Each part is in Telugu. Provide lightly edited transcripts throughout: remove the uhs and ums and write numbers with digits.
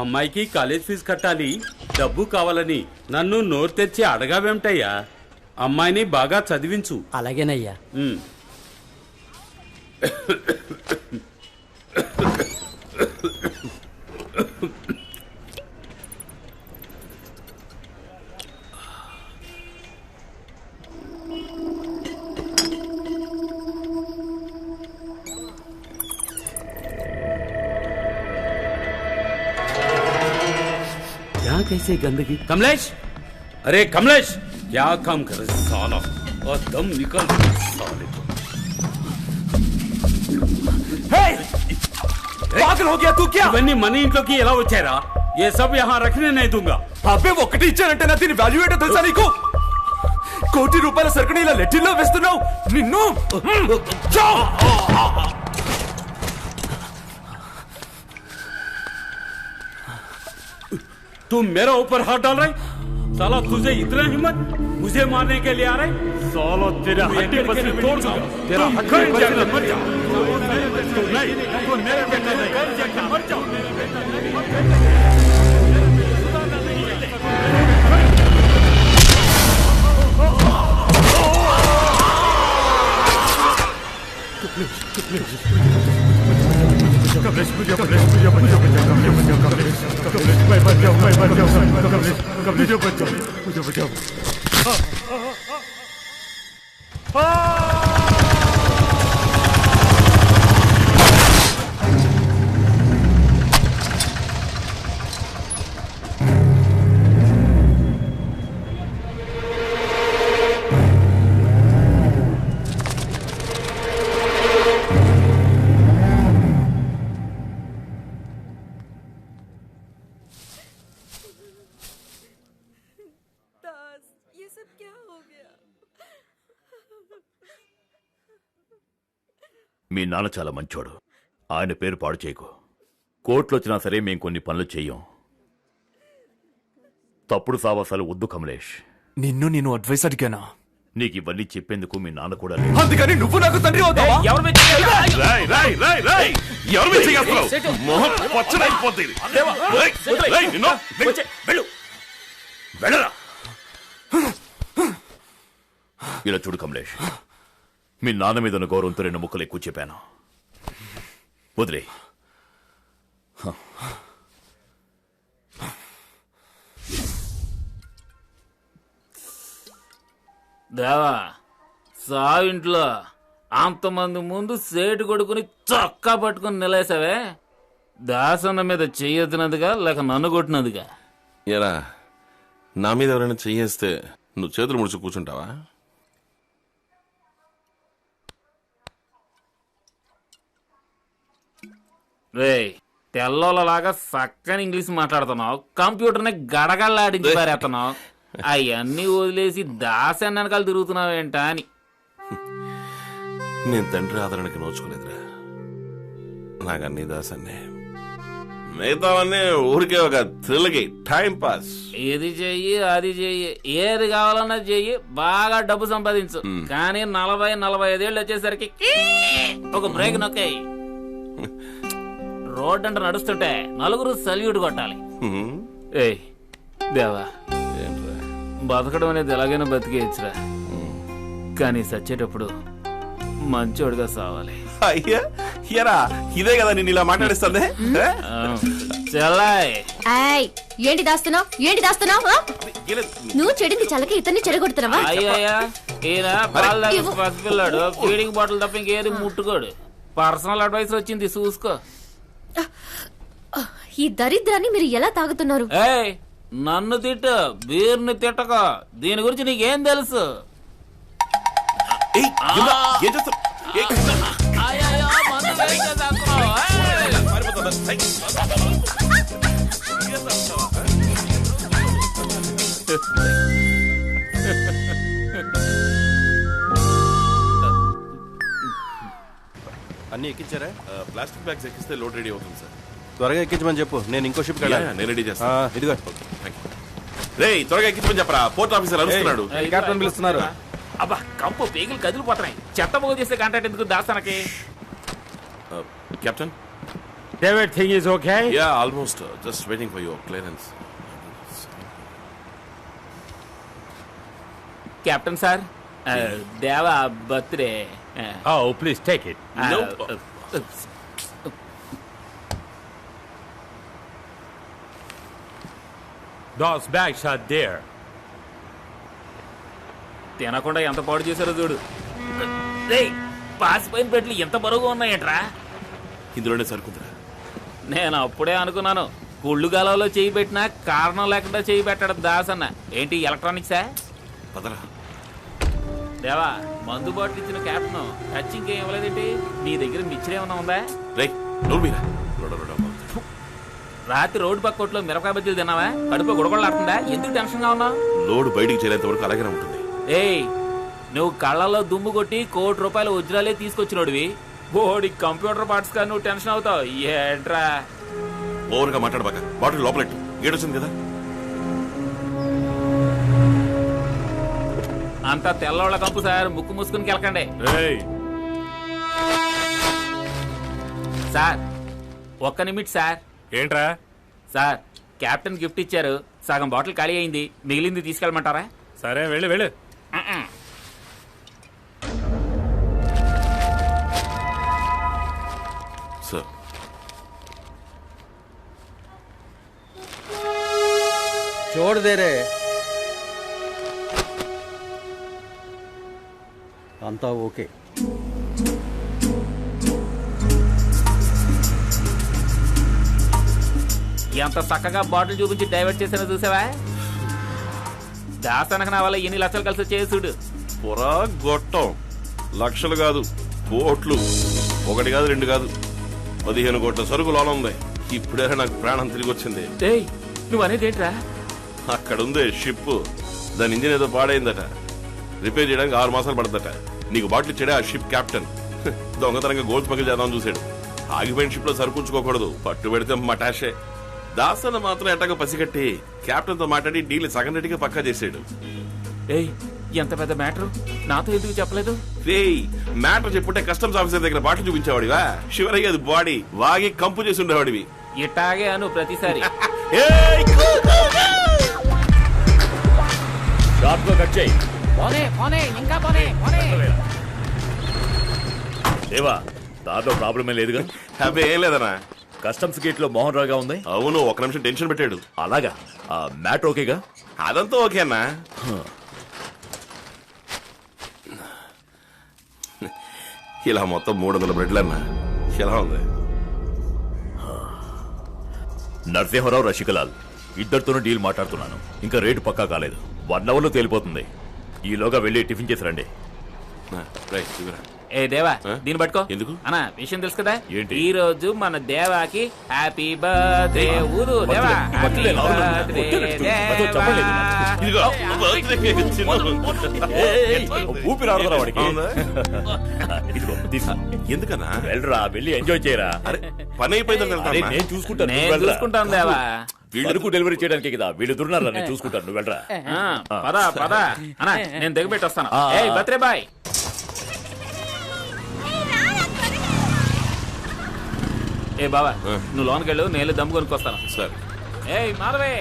అమ్మాయికి కాలేజ్ ఫీజు కట్టాలి, డబ్బు కావాలని నన్ను నోరు తెచ్చి అడగావేమిటయ్యా? అమ్మాయిని బాగా చదివించు. అలాగేనయ్యా. कैसे गंदगी? कमलेश, अरे कमलेश, क्या काम कर रहे साला? और दम निकल साले को। पागल हो गया तू क्या? इवన్నీ మనీ ఇంట్లోకి ఎలా వచ్చారా? ये सब यहाँ रखने नहीं दूंगा. అబ్బే ఒకటి ఇచ్చానంటే నా దీని వాల్యూ ఏంటో తెలుసా నీకు? ₹1 కోటి సరుకుని ఇలా లెట్టిల్లో వేస్తున్నావు నిన్ను. तुम मेरा ऊपर हाथ डाल रहे? साला तुझे इतना हिम्मत मुझे मारने के लिए आ रहे? साला तेरा हड्डी पसली तोड़ दूंगा. तेरा हड्डी पसली मर जा. तू नहीं, तू मेरे बेटे नहीं. मर जा. మీ నాన్న చాలా మంచోడు. ఆయన పేరు పాడు చేయకు. కోర్టులో వచ్చినా సరే మేం కొన్ని పనులు చెయ్యం. తప్పుడు సావాసాలు వద్దు కమలేష్. నేను అడ్వైస్ అడిగానా? నీకు ఇవన్నీ చెప్పేందుకు మీ నాన్న కూడా అందుకని నువ్వు నాకు తండ్రి అవుతావా? ఇలా చూడు కమలేష్, మీ నాన్న మీద ఉన్న గౌరవంతో 2 ముక్కలు ఎక్కువ చెప్పాను. వదిలే. దేవా, సావింట్లో అంతమంది ముందు సేటు కొడుకుని చొక్కా పట్టుకుని నిలేసావే, దాసన్న మీద చెయ్యొద్దినదిగా లేక నన్ను కొట్టినదిగా? ఎరా, నా మీద ఎవరైనా చెయ్యేస్తే నువ్వు చేతులు ముడుచు కూర్చుంటావా? రే, తెల్లోలాగా చక్కని ఇంగ్లీష్ మాట్లాడుతున్నావు, కంప్యూటర్ని గడగళ్ళాడించి పారేస్తున్నావు. అవన్నీ వదిలేసి దాసన్న వెనకాల తిరుగుతున్నావేంటా అని. నేను తండ్రి ఆదరణకి నోచుకోలేదురా. నాకన్నీ దాసన్నే, మిగతావన్నీ ఊరికే ఒక థ్రిల్కి టైం పాస్. ఇది చెయ్యి అది చెయ్యి, ఏది కావాలన్నా చెయ్యి, బాగా డబ్బు సంపాదించు. కానీ 40-45 ఏళ్ళు వచ్చేసరికి ఒక బ్రేక్ నొక్కాయి. రోడ్ అంటే నడుస్తుంటే నలుగురు సల్యూట్ కొట్టాలి. ఏయ్ దేవా, బతకడం అనేది ఎలాగైనా బతికేయచ్చురా, కానీ సచ్చేటప్పుడు మంచోడుగా సావాలి. అయ్యా ఎరా, ఇదే కదా నేను ఇలా మాట్లాడిస్తుంది. చెల్లాయ్, ఏంటి దాస్తున్నావు? నువ్వు చెడింది చల్లకి ఇతన్ని చెడగొడుతున్నావా? అయ్యా, ఈయన పాలు తాగే పసిపిల్లాడు, ఫీడింగ్ బాటిల్ తప్ప ఇంకేది ముట్టుకోడు. పర్సనల్ అడ్వైస్ వచ్చింది, చూసుకో. ఈ దరిద్రాన్ని మీరు ఎలా తాగుతున్నారు? ఏయ్, నన్ను తిట్టు, బీర్ని తిట్టక. దీని గురించి నీకేం తెలుసు? అన్ని ఎక్కించారా? ప్లాస్టిక్ బ్యాగ్స్ ఎక్కిస్తే లోడ్ రెడీ అవుతుంది సార్. త్వరగా ఎక్కించమని చెప్పు, నేను ఇంకో షిప్ నేను రెడీ చేస్తాను. ఇదిగో రే, త్వరగా ఎక్కించమని చెప్పరా, పోర్ట్ ఆఫీసర్ అరుస్తున్నాడు. కెప్టెన్ పిలుస్తున్నారు. అబ్బా, కంపు పేగులు కదిలిపోతున్నాయి. చెత్త పోగు చేసే కాంట్రాక్ట్ ఎందుకు దాస్తానకి? Captain, Everything is okay? Yeah, almost. Just waiting for your clearance. Captain sir దేవా birthday Oh, please take it. Those bags are there. తినకుండా ఎంత పాడు చేశారో చూడు. రేయ్, పాసిపోయిన పెట్లు ఎంత బరువుగా ఉన్నాయంట్రా. ఇందులోనే సరుకుందిరా. నేను అప్పుడే అనుకున్నాను, కుళ్ళు గాలంలో చేయి పెట్టినా కారణం లేకుండా చేయి పెట్టాడు దాసన్న. ఏంటి ఎలక్ట్రానిక్సా? పదరా. దేవా, మందు బాటిల్ ఇచ్చిన క్యాప్టెన్ టచ్ ఇంకేం ఇవ్వలేదేంటి? నీ దగ్గర మిక్చర్ ఏమన్నా ఉందా? రేయ్, నోరు మీరా. రాత్రి రోడ్డు పక్క కొట్లో మిరపకాయ బజ్జీలు తిన్నావా? కడుపు గుడగొడలాడుతుందా? ఎందుకు టెన్షన్ గా ఉన్నావు? లోడ్ బయటికి చేరేంత వరకు అలాగే ఉంటుంది. ఏయ్, నువ్వు కళ్ళలో దుమ్ము కొట్టి ₹1,00,00,000 వజ్రాలే తీసుకొచ్చినోడివి. బోడి కంప్యూటర్ పార్ట్స్ గా నువ్వు టెన్షన్ అవుతావు. ఏంట్రా ఓవర్గా మాట్లాడబాక. బాటిల్ లోపలెట్టు. ఏడొచ్చింది కదా. అంతా తెల్లవాళ్ళ కంపు సార్. ముక్కు మూసుకుని కెలకండి. సార్ ఒక్క నిమిట్ సార్. ఏంట్రా? సార్, కెప్టెన్ గిఫ్ట్ ఇచ్చారు. సగం బాటిల్ ఖాళీ అయింది. మిగిలింది తీసుకెళ్ళమంటారా? సరే, వెళ్ళు వెళ్ళు. సార్, छोड़ दे रे అంతా ఓకే. ఎంత చక్కగా బాటిల్ చూపించి డైవర్ట్ చేసినా చూసావా? దాసనకు నా వల్ల ఎన్ని లక్షలు కలిసి చేసుడు. పొరా గొట్టం. లక్షలు కాదు, కోట్లు. 1 కాదు 2 కాదు, 15 కోట్ల సరుకు లోన ఉంది. ఇప్పుడే నాకు ప్రాణం తిరిగి వచ్చింది. ఏయ్, నువ్వు అనేది ఏంట్రా? అక్కడుంది షిప్. దాని ఇంజిన్ ఏదో పాడైందట. రిపేర్ చేయడానికి 6 మాసాలు పడదట. నీకు బాటిల్ ఇచ్చాడే ఆ షిప్ కెప్టెన్. దొంగతనంగా గోల్డ్ స్మగిల్ చేద్దామని చూశాడు. ఆగిపోయిన షిప్ లో సరుకుంచుకోకూడదు, పట్టు పెడితే మటాషే. దాసన్న మాత్రం ఎట్టగా పసిగట్టి కెప్టెన్ తో మాట్లాడి డీల్ సగం రెడ్డిగా పక్కా చేశాడు. ఏయ్, ఎంత పెద్ద మ్యాటర్, నాతో ఎందుకు చెప్పలేదు? రేయ్, మ్యాటర్ చెప్పుంటే కస్టమ్స్ ఆఫీసర్ దగ్గర బాటిల్ చూపించేవాడివా? శివరయ్య అది బాడీ వాగి కంపు చేసి ఉండేవాడివి. ఇట్టాగే అను ప్రతిసారి. దేవా, దాంట్లో ప్రాబ్లమే లేదుగా? అబ్బే ఏం లేదనా. కస్టమ్స్ గేట్ లో మోహన్ రావుగా ఉంది. అవును, 1 నిమిషం టెన్షన్ పెట్టాడు. అలాగా? మ్యాటర్ ఓకేగా? అదంతా ఓకే అన్నా. ఇలా మొత్తం 300 బ్రెడ్లు అన్నా. ఎలా ఉంది? నరసింహరావు, రషికలాల్ ఇద్దరితోనూ డీల్ మాట్లాడుతున్నాను. ఇంకా రేటు పక్కా కాలేదు. 1 అవర్ లో తేలిపోతుంది. ఈలోగా వెళ్ళి టిఫిన్ చేసి రండి. ఏ దేవా, ఆ? దీన్ని పట్టుకో. ఎందుకు? అన్నా, విషయం తెలుసు కదా? ఏంటి? ఈ రోజు మన దేవాకి హ్యాపీ బర్త్డే. ఊరు దేవా, హ్యాపీ బర్త్డే దేవా. ఇదిగో, ఊపిరి ఆడదురా వాడికి. అవునా? ఇదిగో తీసుకో. ఎందుకన్నా? వెళ్ళరా, వెళ్ళి ఎంజాయ్ చేయరా. అరే, పని అయిపోయిందని అరే, వెళ్తాను. నేను చూసుకుంటాను, నేను నువ్వు వెళ్ళరా. చూసుకుంటాను దేవా. వీళ్ళకు డెలివరీ చేయడానికి కదా వీళ్ళు దున్నారా. నేను చూసుకుంటాను, నువ్వు వెళ్ళరా. పద పద అన్నా, నేను దిగబెట్టి వస్తాను. ఆ. ఏయ్ బర్త్డే బాయ్. ఏ బావా, నువ్వు లోనికి వెళ్ళు, నేను దమ్ము కొనుక్కొస్తాను. సరే. ఏయ్ మాధవే.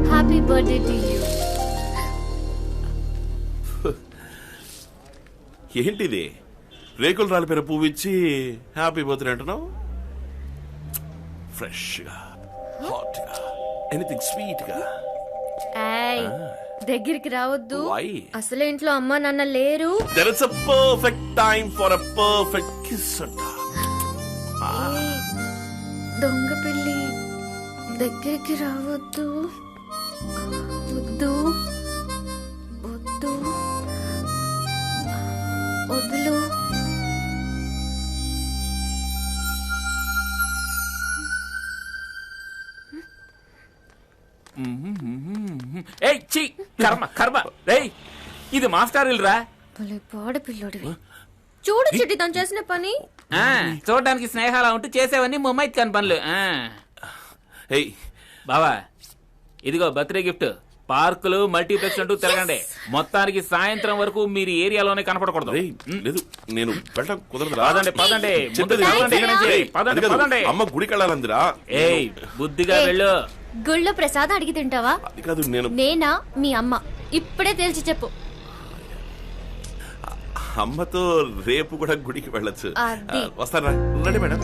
Happy birthday to you. ఏంటిది? రేకులు రాలిపోయిన పువ్వు ఇచ్చి హ్యాపీ బర్త్డే అంటున్నావు? ఫ్రెష్ గా, హాట్ గా, ఎనీథింగ్ స్వీట్ గా. ఏయ్, దగ్గరికి రావద్దు. Why? అసలు ఇంట్లో అమ్మా నాన్న లేరు. There is a perfect time for a perfect kiss అంట. దొంగ పిల్లి, దగ్గరికి రావద్దు. వద్దు వద్దు, వద్దులు. ఏయ్ ఛీ, కర్మ కర్మ. రేయ్, ఇది మాస్టర్ ఇల్లురా. భలే పాడు పిల్లోడివి. చూడు చిట్టి తను చేసిన పని. చూడడానికి స్నేహాలా ఉంటూ చేసేవన్నీ ముమ్మైత్ కాని పనులు. ఏయ్, బావా, ఇదిగో బర్త్డే గిఫ్ట్. పార్కులు మల్టీప్లెక్స్ అంటూ తిరగండి. మొత్తానికి సాయంత్రం వరకు మీరు ఏరియాలోనే కనపడకూడదు. రేయ్, లేదు నేను వెళ్ళడం కుదరదురా. పదండి పదండి ముందు చెప్పేది వెళ్ళండి ఇక్కడి నుంచి. రేయ్, పదండి అది కాదు, పదండి. అమ్మ గుడికి వెళ్ళాలందిరా. ఏయ్ బుద్ధిగా వెళ్ళు. గుళ్ళో ప్రసాదం అడిగి తింటావా? అది కాదు నేను నేనా మీ అమ్మ? ఇప్పుడే తెలిసి చెప్పు. అమ్మతో రేపు కూడా గుడికి వెళ్ళొచ్చు. అది. వస్తారా? రండి మేడం.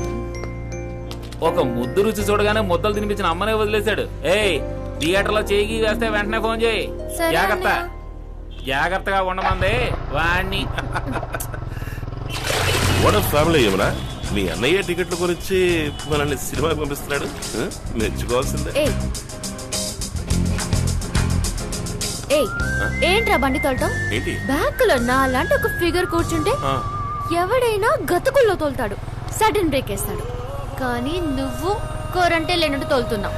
ఒక ముద్దు రుచి చూడగానే ముద్దలు తినిపించిన అమ్మనే వదిలేశాడు. ఏయ్ థియేటర్ లో చేయి వేస్తే వెంటనే ఫోన్ చేయి. సరే జాగ్రత్త అన్నయ్య. జాగ్రత్తగా ఉండమంది వాణ్ణి. వాట్ ఫ్యామిలీ ఏమన్నా మీ అన్నయ్య టికెట్ల గురించి మనల్ని సినిమాకి పంపిస్తున్నాడు. మెచ్చుకోవాల్సిందే. ఏయ్ ఏంట్రా బండి తోలటం? ఏంటి? బ్యాంకులో నాలాంటి ఒక ఫిగర్ కూర్చుంటే ఎవడైనా గతుకుల్లో తోలుతాడు, సడన్ బ్రేక్ వేస్తాడు. కానీ నువ్వు కోరంటే లేనట్టు తోలుతున్నావు.